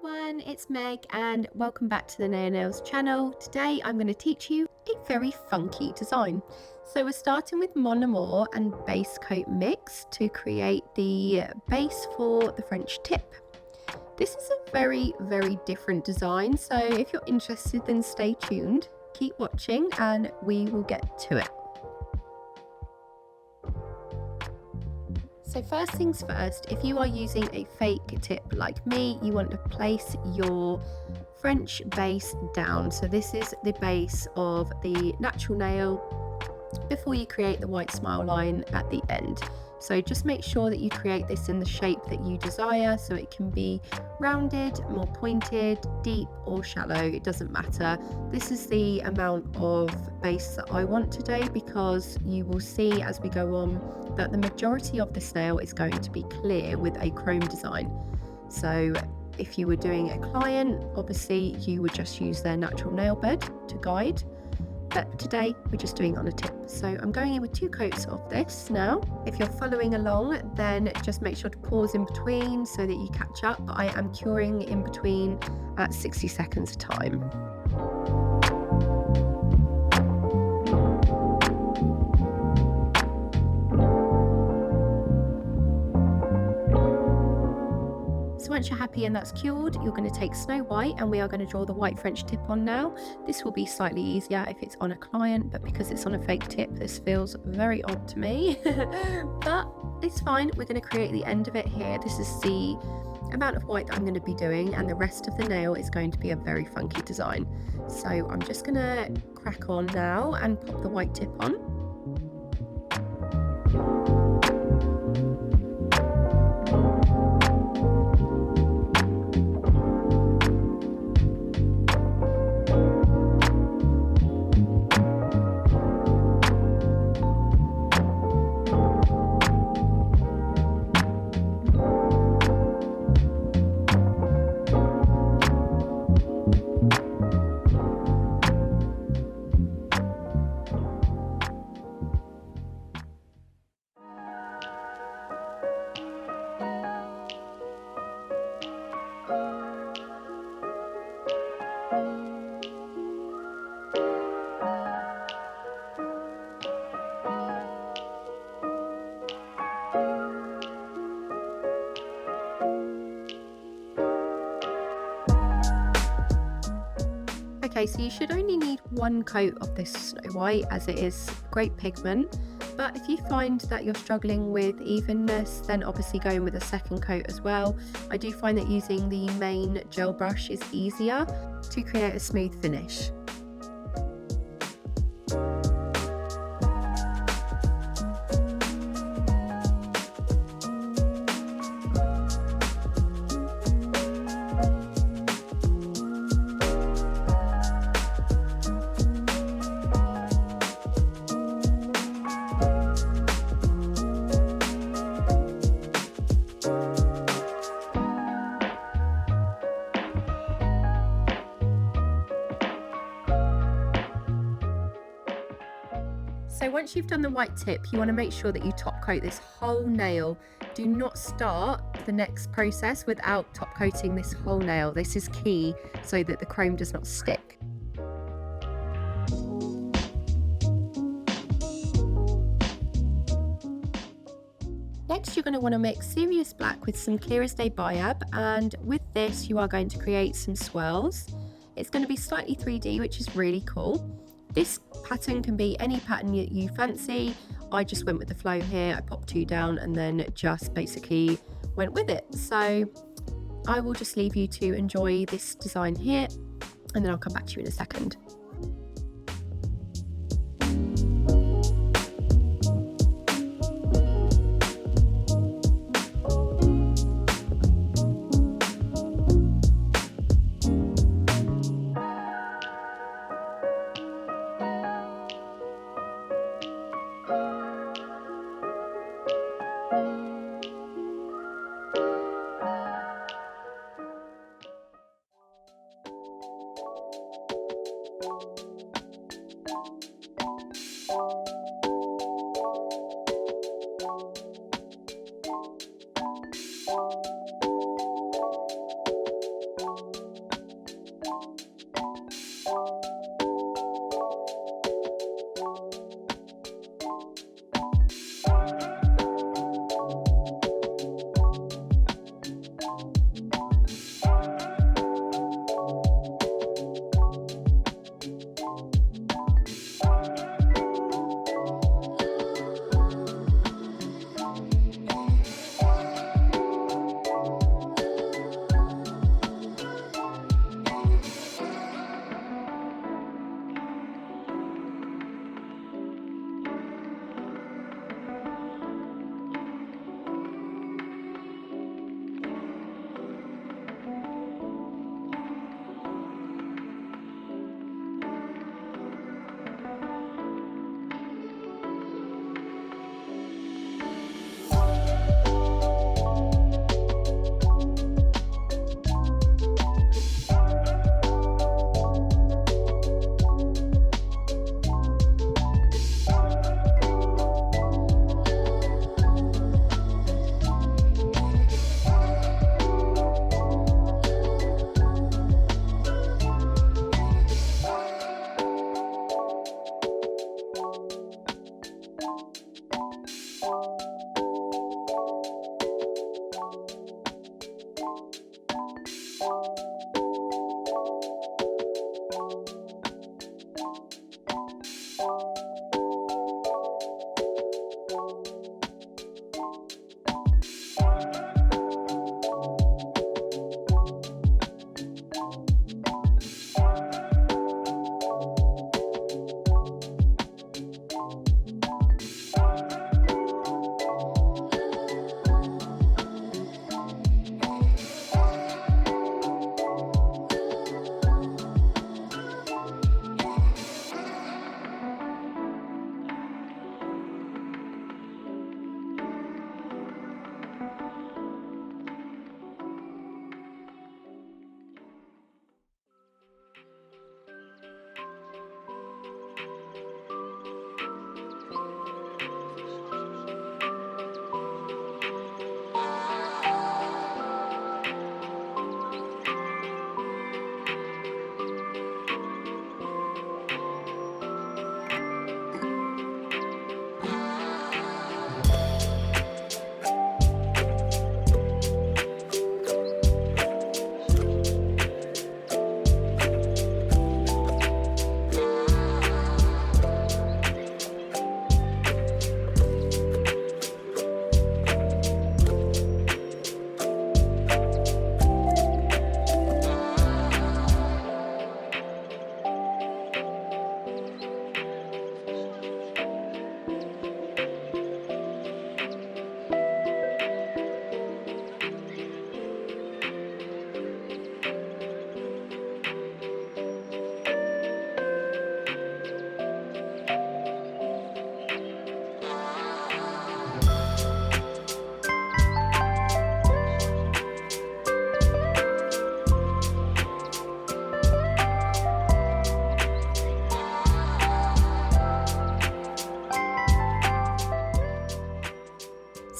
everyone, it's Meg and welcome back to the Nails channel. Today I'm going to teach you a very funky design. So we're starting with Mon Amour and base coat mix to create the base for the French tip. This is a very different design, so if you're interested then stay tuned, keep watching and we will get to it. So first things first, if you are using a fake tip like me, you want to place your French base down. So this is the base of the natural nail before you create the white smile line at the end. So just make sure that you create this in the shape that you desire, so it can be rounded, more pointed, deep or shallow, it doesn't matter. This is the amount of base that I want today, because you will see as we go on that the majority of this nail is going to be clear with a chrome design. So if you were doing a client, obviously you would just use their natural nail bed to guide. But today we're just doing it on a tip. So I'm going in with 2 coats of this now. If you're following along, then just make sure to pause in between so that you catch up. I am curing in between at 60 seconds a time. Once you're happy and that's cured, you're going to take Snow White and we are going to draw the white French tip on now. This will be slightly easier if it's on a client, but because it's on a fake tip, this feels very odd to me. But it's fine, we're going to create the end of it here. This is the amount of white that I'm going to be doing, and the rest of the nail is going to be a very funky design. So I'm just going to crack on now and pop the white tip on. Okay, so you should only need 1 coat of this Snow White, as it is great pigment, but if you find that you're struggling with evenness, then obviously going with a 2nd coat as well. I do find that using the main gel brush is easier to create a smooth finish. So once you've done the white tip, you want to make sure that you top coat this whole nail. Do not start the next process without top coating this whole nail. This is key so that the chrome does not stick. Next, you're going to want to mix Serious Black with some Clear as Day Biab, and with this you are going to create some swirls. It's going to be slightly 3D, which is really cool. This pattern can be any pattern you fancy. I just went with the flow here. I popped 2 down and then just basically went with it. So I will just leave you to enjoy this design here, and then I'll come back to you in a second.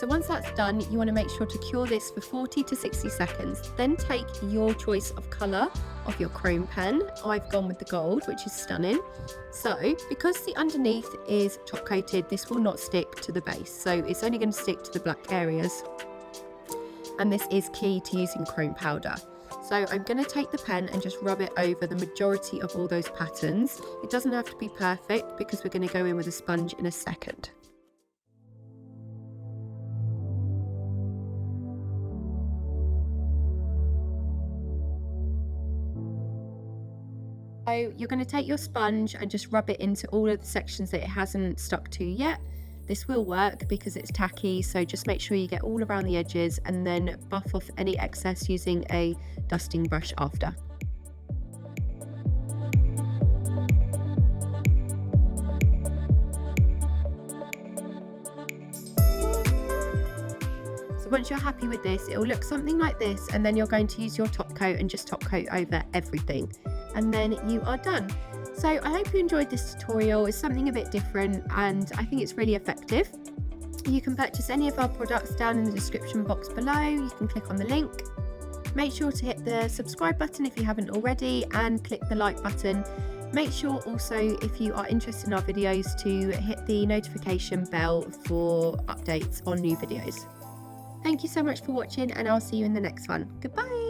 So once that's done, you want to make sure to cure this for 40 to 60 seconds. Then take your choice of colour of your chrome pen. I've gone with the gold, which is stunning. So because the underneath is top coated, this will not stick to the base. So it's only going to stick to the black areas. And this is key to using chrome powder. So I'm going to take the pen and just rub it over the majority of all those patterns. It doesn't have to be perfect because we're going to go in with a sponge in a second. So you're going to take your sponge and just rub it into all of the sections that it hasn't stuck to yet. This will work because it's tacky, so just make sure you get all around the edges and then buff off any excess using a dusting brush after. So once you're happy with this, it will look something like this, and then you're going to use your top coat and just top coat over everything. And then you are done. So I hope you enjoyed this tutorial. It's something a bit different and I think it's really effective. You can purchase any of our products down in the description box below. You can click on the link. Make sure to hit the subscribe button if you haven't already, and click the like button. Make sure also, if you are interested in our videos, to hit the notification bell for updates on new videos. Thank you so much for watching, and I'll see you in the next one. Goodbye.